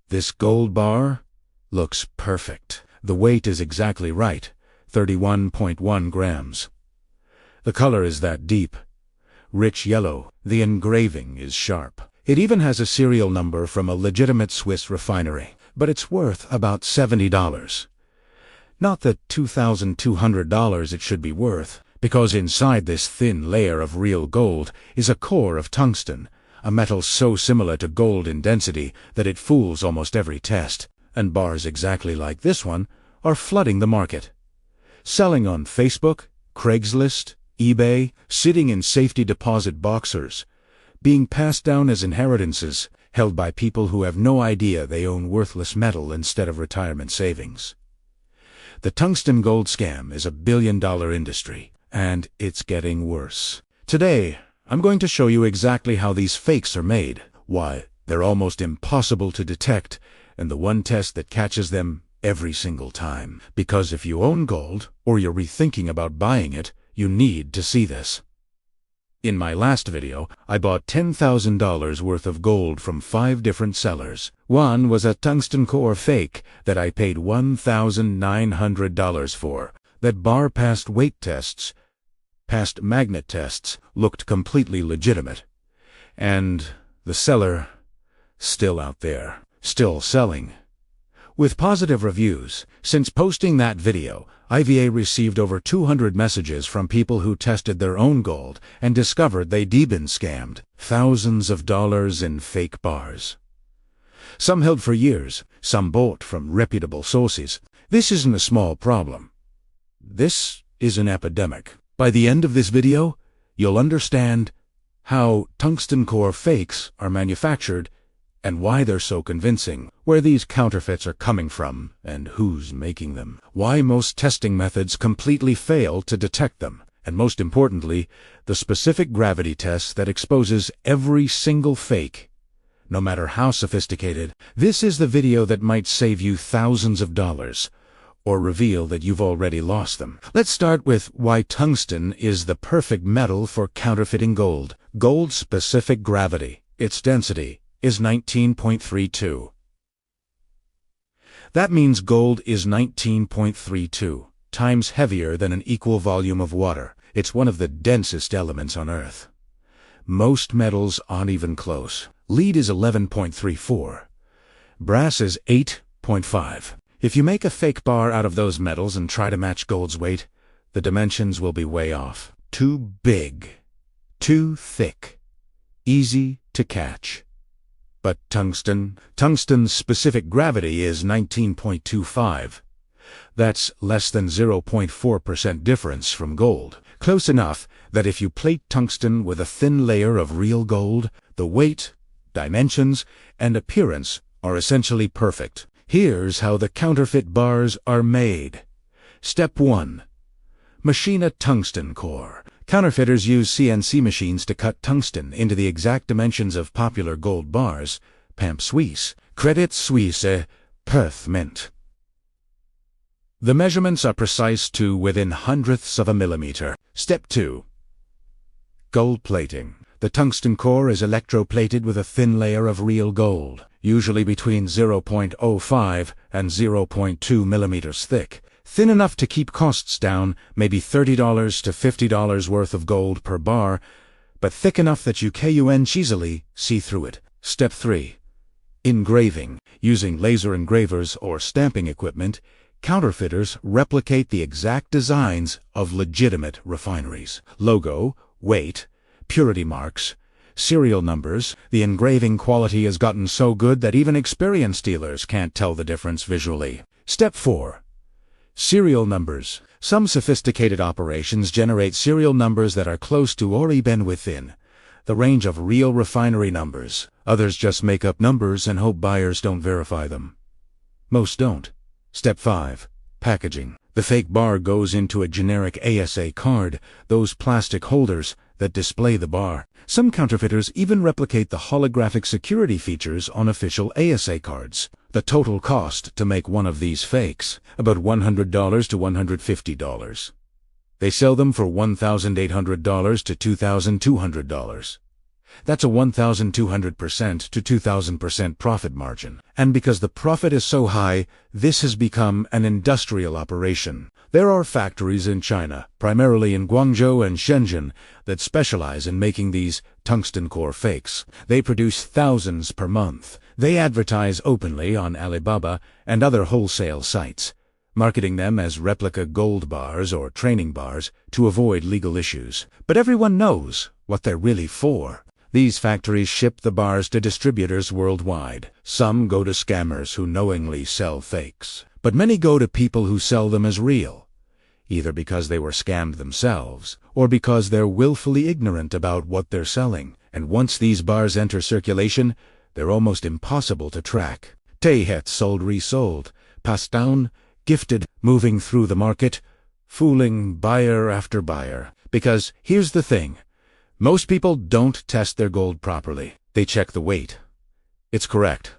This gold bar looks perfect. The weight is exactly right, 31.1 grams. The color is that deep, rich yellow. The engraving is sharp. It even has a serial number from a legitimate Swiss refinery, but it's worth about $70. Not the $2,200 it should be worth, because inside this thin layer of real gold is a core of tungsten, a metal so similar to gold in density that it fools almost every test, and bars exactly like this one are flooding the market. Selling on Facebook, Craigslist, eBay, sitting in safety deposit boxers, being passed down as inheritances, held by people who have no idea they own worthless metal instead of retirement savings. The tungsten gold scam is a billion-dollar industry, and it's getting worse. Today, I'm going to show you exactly how these fakes are made, why they're almost impossible to detect, and the one test that catches them every single time. Because if you own gold, or you're rethinking about buying it, you need to see this. In my last video, I bought $10,000 worth of gold from 5 different sellers. One was a Tungsten-core fake that I paid $1,900 for. That bar passed weight tests, passed magnet tests, looked completely legitimate. And the seller, still out there, still selling. With positive reviews, since posting that video, IVA received over 200 messages from people who tested their own gold and discovered they'd been scammed. Thousands of dollars in fake bars. Some held for years, some bought from reputable sources. This isn't a small problem. This is an epidemic. By the end of this video, you'll understand how tungsten-core fakes are manufactured and why they're so convincing, where these counterfeits are coming from, and who's making them, why most testing methods completely fail to detect them, and most importantly, the specific gravity test that exposes every single fake, no matter how sophisticated. This is the video that might save you thousands of dollars, or reveal that you've already lost them. Let's start with why tungsten is the perfect metal for counterfeiting gold. Gold's specific gravity, its density, is 19.32. That means gold is 19.32 times heavier than an equal volume of water. It's one of the densest elements on Earth. Most metals aren't even close. Lead is 11.34. Brass is 8.5. If you make a fake bar out of those metals and try to match gold's weight, the dimensions will be way off. Too big. Too thick. Easy to catch. But tungsten's specific gravity is 19.25. That's less than 0.4% difference from gold. Close enough that if you plate tungsten with a thin layer of real gold, the weight, dimensions, and appearance are essentially perfect. Here's how the counterfeit bars are made. Step 1. Machine a tungsten core. Counterfeiters use CNC machines to cut tungsten into the exact dimensions of popular gold bars. Pamp Suisse. Credit Suisse. Perth Mint. The measurements are precise to within hundredths of a millimeter. Step 2. Gold plating. The tungsten core is electroplated with a thin layer of real gold, usually between 0.05 and 0.2 millimeters thick. Thin enough to keep costs down, maybe $30 to $50 worth of gold per bar, but thick enough that you can easily see through it. Step 3. Engraving. Using laser engravers or stamping equipment, counterfeiters replicate the exact designs of legitimate refineries. Logo, weight, purity marks, serial numbers. The engraving quality has gotten so good that even experienced dealers can't tell the difference visually. Step 4. Serial numbers. Some sophisticated operations generate serial numbers that are close to or even within the range of real refinery numbers. Others just make up numbers and hope buyers don't verify them. Most don't. Step 5. Packaging. The fake bar goes into a generic ASA card, those plastic holders that display the bar. Some counterfeiters even replicate the holographic security features on official ASA cards. The total cost to make one of these fakes, about $100 to $150. They sell them for $1,800 to $2,200. That's a 1,200% to 2,000% profit margin. And because the profit is so high, this has become an industrial operation. There are factories in China, primarily in Guangzhou and Shenzhen, that specialize in making these tungsten-core fakes. They produce thousands per month. They advertise openly on Alibaba and other wholesale sites, marketing them as replica gold bars or training bars to avoid legal issues. But everyone knows what they're really for. These factories ship the bars to distributors worldwide. Some go to scammers who knowingly sell fakes, but many go to people who sell them as real, either because they were scammed themselves or because they're willfully ignorant about what they're selling. And once these bars enter circulation, they're almost impossible to track. Taihet sold, resold, passed down, gifted, moving through the market, fooling buyer after buyer. Because here's the thing. Most people don't test their gold properly. They check the weight. It's correct.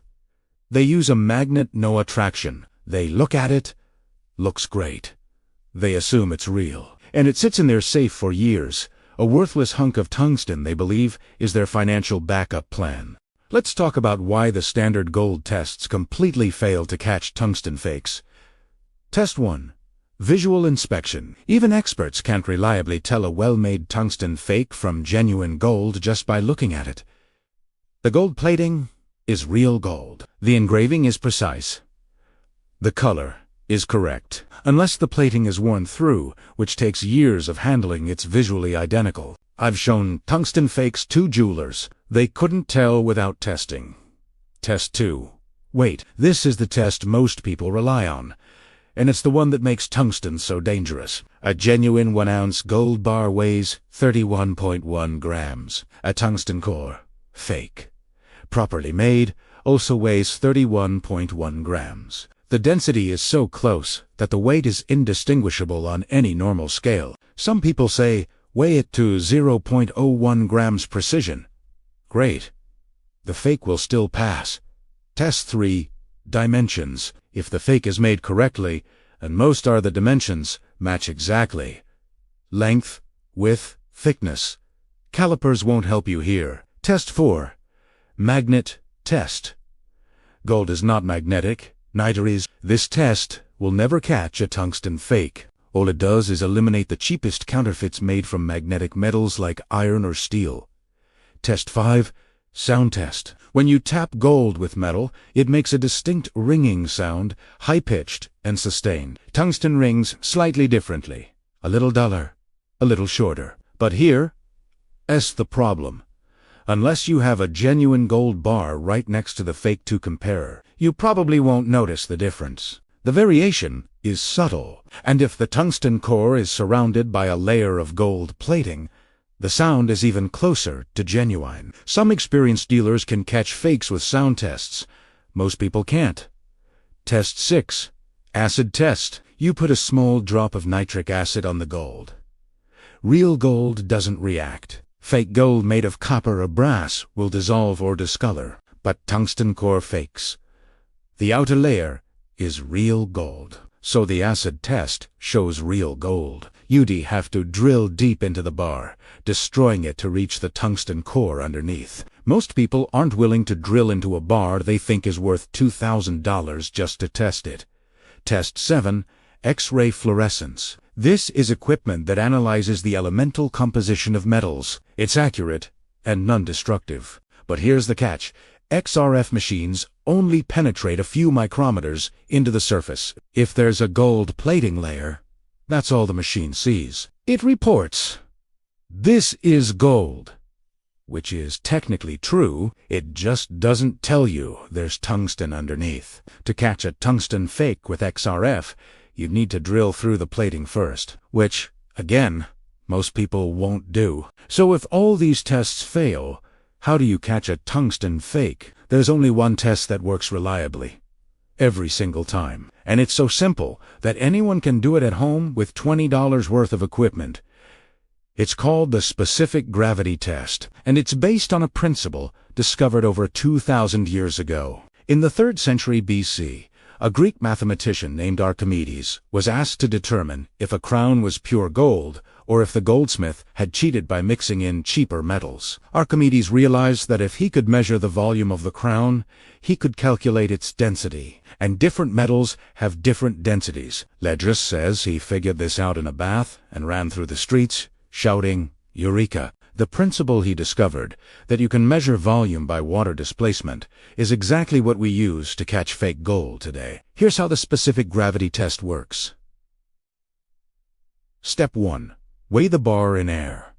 They use a magnet, no attraction. They look at it, looks great. They assume it's real. And it sits in their safe for years. A worthless hunk of tungsten, they believe, is their financial backup plan. Let's talk about why the standard gold tests completely fail to catch tungsten fakes. Test 1. Visual inspection. Even experts can't reliably tell a well-made tungsten fake from genuine gold just by looking at it. The gold plating is real gold. The engraving is precise. The color is correct. Unless the plating is worn through, which takes years of handling, it's visually identical. I've shown tungsten fakes to jewelers. They couldn't tell without testing. Test 2. Wait, this is the test most people rely on. And it's the one that makes tungsten so dangerous. A genuine 1-ounce gold bar weighs 31.1 grams. A tungsten-core fake, properly made, also weighs 31.1 grams. The density is so close that the weight is indistinguishable on any normal scale. Some people say, weigh it to 0.01 grams precision. Great. The fake will still pass. Test 3. Dimensions. If the fake is made correctly, and most are, the dimensions match exactly. Length, width, thickness. Calipers won't help you here. Test 4. Magnet test. Gold is not magnetic, neither is. This test will never catch a tungsten fake. All it does is eliminate the cheapest counterfeits made from magnetic metals like iron or steel. Test 5. Sound test. When you tap gold with metal, it makes a distinct ringing sound, high-pitched and sustained. Tungsten rings slightly differently. A little duller, a little shorter. But here's the problem. Unless you have a genuine gold bar right next to the fake to compare, you probably won't notice the difference. The variation is subtle, and if the tungsten core is surrounded by a layer of gold plating, the sound is even closer to genuine. Some experienced dealers can catch fakes with sound tests. Most people can't. Test 6. Acid test. You put a small drop of nitric acid on the gold. Real gold doesn't react. Fake gold made of copper or brass will dissolve or discolor. But tungsten core fakes, the outer layer is real gold. So the acid test shows real gold. You'd have to drill deep into the bar, destroying it to reach the tungsten core underneath. Most people aren't willing to drill into a bar they think is worth $2,000 just to test it. Test 7. X-ray fluorescence. This is equipment that analyzes the elemental composition of metals. It's accurate and non-destructive. But here's the catch. XRF machines only penetrate a few micrometers into the surface. If there's a gold plating layer, that's all the machine sees. It reports, "This is gold," which is technically true. It just doesn't tell you there's tungsten underneath. To catch a tungsten fake with XRF, you'd need to drill through the plating first, which, again, most people won't do. So if all these tests fail, how do you catch a tungsten fake? There's only one test that works reliably, every single time. And it's so simple that anyone can do it at home with $20 worth of equipment. It's called the specific gravity test, and it's based on a principle discovered over 2,000 years ago. In the 3rd century BC, A Greek mathematician named Archimedes was asked to determine if a crown was pure gold or if the goldsmith had cheated by mixing in cheaper metals. Archimedes realized that if he could measure the volume of the crown, he could calculate its density, and different metals have different densities. Ledrus says he figured this out in a bath and ran through the streets, shouting, "Eureka!" The principle he discovered, that you can measure volume by water displacement, is exactly what we use to catch fake gold today. Here's how the specific gravity test works. Step 1. Weigh the bar in air.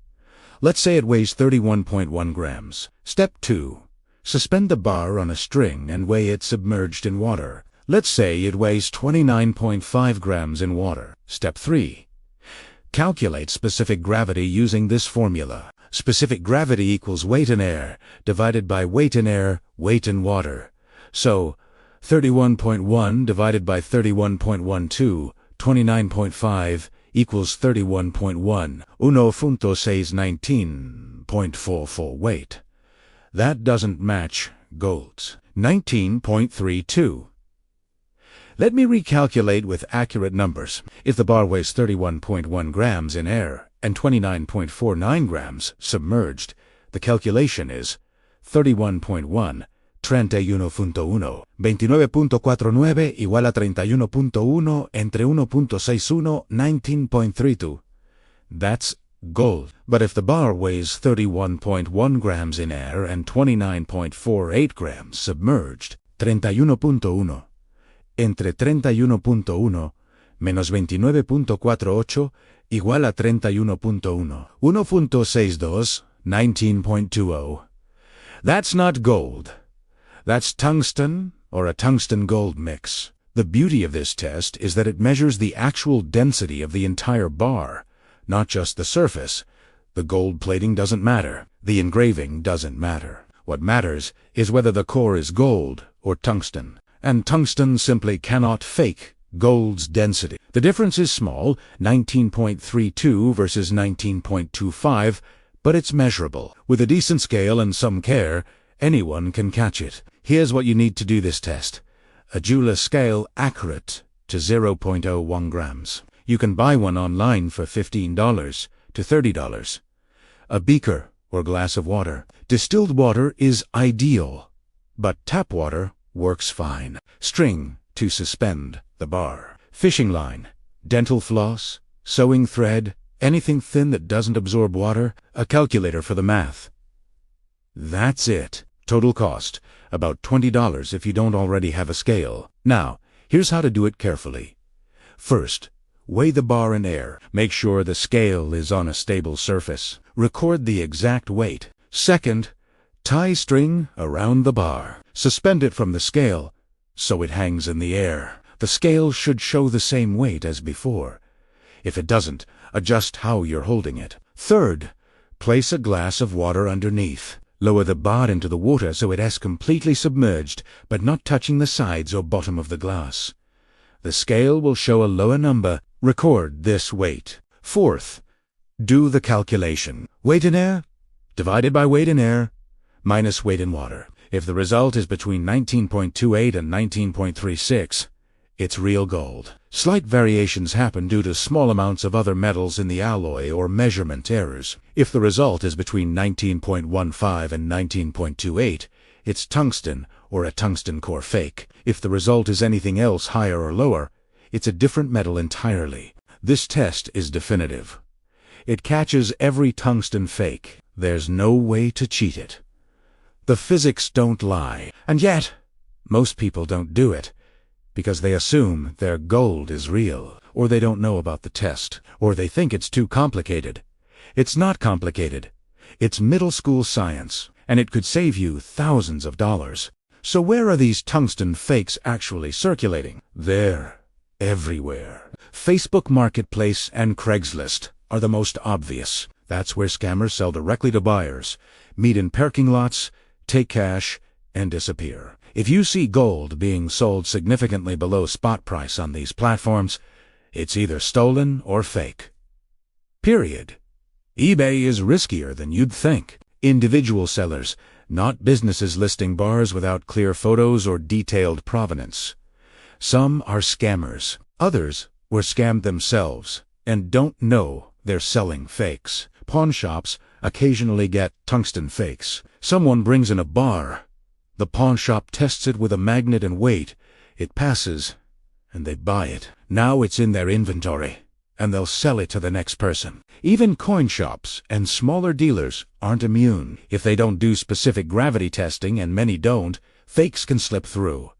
Let's say it weighs 31.1 grams. Step 2. Suspend the bar on a string and weigh it submerged in water. Let's say it weighs 29.5 grams in water. Step 3. Calculate specific gravity using this formula. Specific gravity equals weight in air divided by weight in air, weight in water. So, 31.1 divided by 31.12, 29.5 equals 31.1, 1.619.44 weight. That doesn't match gold's 19.32. Let me recalculate with accurate numbers. If the bar weighs 31.1 grams in air and 29.49 grams submerged, the calculation is 31.1, 31.1, 29.49 igual a 31.1 entre 1.61, 19.32. That's gold. But if the bar weighs 31.1 grams in air and 29.48 grams submerged, 31.1 entre 31.1 menos 29.48 igual a 31.1, 1.62, 19.20. That's not gold. That's tungsten or a tungsten-gold mix. The beauty of this test is that it measures the actual density of the entire bar, not just the surface. The gold plating doesn't matter. The engraving doesn't matter. What matters is whether the core is gold or tungsten. And tungsten simply cannot fake gold's density. The difference is small, 19.32 versus 19.25, but it's measurable. With a decent scale and some care, anyone can catch it. Here's what you need to do this test. A jeweler scale accurate to 0.01 grams. You can buy one online for $15 to $30. A beaker or glass of water. Distilled water is ideal, but tap water works fine. String to suspend the bar. Fishing line, dental floss, sewing thread, anything thin that doesn't absorb water, a calculator for the math. That's it. Total cost, about $20 if you don't already have a scale. Now, here's how to do it carefully. First, weigh the bar in air. Make sure the scale is on a stable surface. Record the exact weight. Second, tie string around the bar. Suspend it from the scale so it hangs in the air. The scale should show the same weight as before. If it doesn't, adjust how you're holding it. Third, place a glass of water underneath. Lower the bar into the water so it is completely submerged, but not touching the sides or bottom of the glass. The scale will show a lower number. Record this weight. Fourth, do the calculation. Weight in air divided by weight in air minus weight in water. If the result is between 19.28 and 19.36, it's real gold. Slight variations happen due to small amounts of other metals in the alloy or measurement errors. If the result is between 19.15 and 19.28, it's tungsten or a tungsten-core fake. If the result is anything else higher or lower, it's a different metal entirely. This test is definitive. It catches every tungsten fake. There's no way to cheat it. The physics don't lie. And yet, most people don't do it, because they assume their gold is real, or they don't know about the test, or they think it's too complicated. It's not complicated. It's middle school science, and it could save you thousands of dollars. So where are these tungsten fakes actually circulating? They're everywhere. Facebook Marketplace and Craigslist are the most obvious. That's where scammers sell directly to buyers, meet in parking lots, take cash, and disappear. If you see gold being sold significantly below spot price on these platforms, it's either stolen or fake. Period. eBay is riskier than you'd think. Individual sellers, not businesses listing bars without clear photos or detailed provenance. Some are scammers. Others were scammed themselves and don't know they're selling fakes. Pawn shops occasionally get tungsten fakes. Someone brings in a bar. The pawn shop tests it with a magnet and weight. It passes, and they buy it. Now it's in their inventory, and they'll sell it to the next person. Even coin shops and smaller dealers aren't immune. If they don't do specific gravity testing, and many don't, fakes can slip through.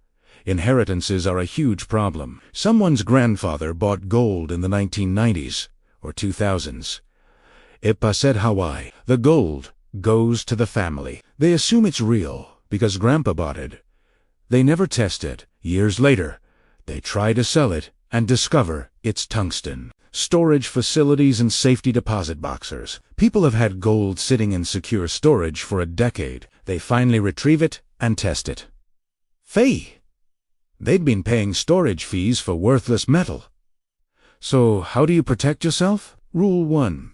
Inheritances are a huge problem. Someone's grandfather bought gold in the 1990s or 2000s. Ipa said Hawaii. The gold goes to the family. They assume it's real because grandpa bought it. They never test it. Years later, they try to sell it and discover it's tungsten. Storage facilities and safety deposit boxers. People have had gold sitting in secure storage for a decade. They finally retrieve it and test it. They'd been paying storage fees for worthless metal. So how do you protect yourself? Rule 1.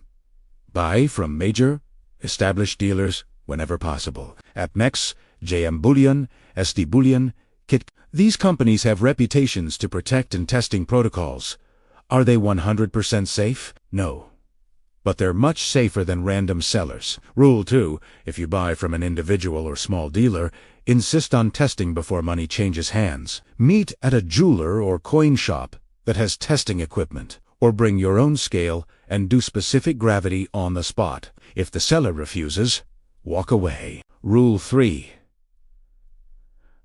Buy from major, established dealers whenever possible. APMEX, JM Bullion, SD Bullion, Kit. These companies have reputations to protect and testing protocols. Are they 100% safe? No. But they're much safer than random sellers. Rule 2. If you buy from an individual or small dealer, insist on testing before money changes hands. Meet at a jeweler or coin shop that has testing equipment, or bring your own scale and do specific gravity on the spot. If the seller refuses, walk away. Rule 3.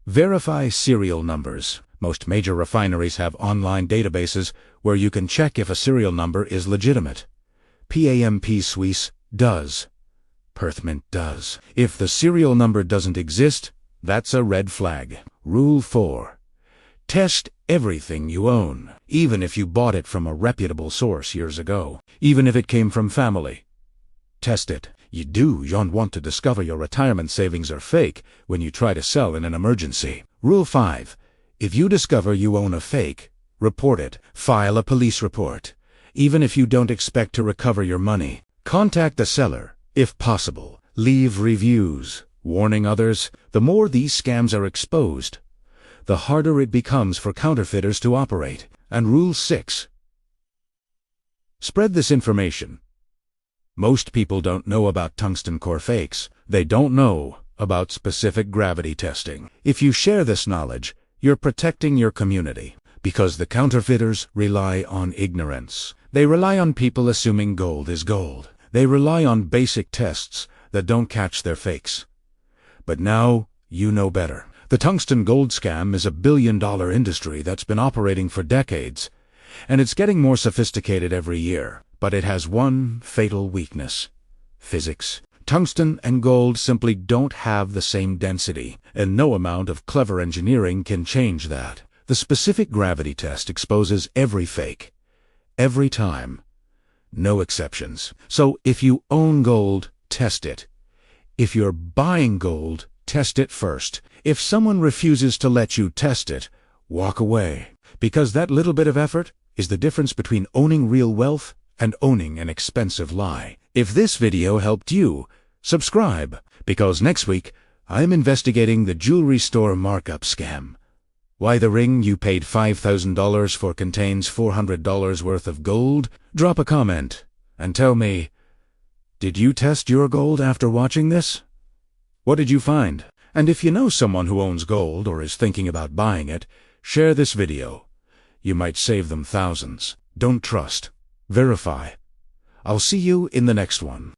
Verify serial numbers. Most major refineries have online databases where you can check if a serial number is legitimate. PAMP Suisse does. Perthmint does. If the serial number doesn't exist, that's a red flag. Rule 4. Test everything you own, even if you bought it from a reputable source years ago, even if it came from family. Test it. You don't want to discover your retirement savings are fake when you try to sell in an emergency. Rule 5. If you discover you own a fake, report it. File a police report. Even if you don't expect to recover your money, contact the seller, if possible. Leave reviews, warning others. The more these scams are exposed, the harder it becomes for counterfeiters to operate. And Rule 6. Spread this information. Most people don't know about tungsten-core fakes. They don't know about specific gravity testing. If you share this knowledge, you're protecting your community, because the counterfeiters rely on ignorance. They rely on people assuming gold is gold. They rely on basic tests that don't catch their fakes. But now you know better. The tungsten gold scam is a billion-dollar industry that's been operating for decades, and it's getting more sophisticated every year. But it has one fatal weakness: physics. Tungsten and gold simply don't have the same density, and no amount of clever engineering can change that. The specific gravity test exposes every fake, every time. No exceptions. So if you own gold, test it. If you're buying gold, test it first. If someone refuses to let you test it, walk away. Because that little bit of effort is the difference between owning real wealth and owning an expensive lie. If this video helped you, subscribe, because next week I'm investigating the jewelry store markup scam. Why the ring you paid $5,000 for contains $400 worth of gold? Drop a comment and tell me, did you test your gold after watching this? What did you find? And if you know someone who owns gold or is thinking about buying it, share this video. You might save them thousands. Don't trust. Verify. I'll see you in the next one.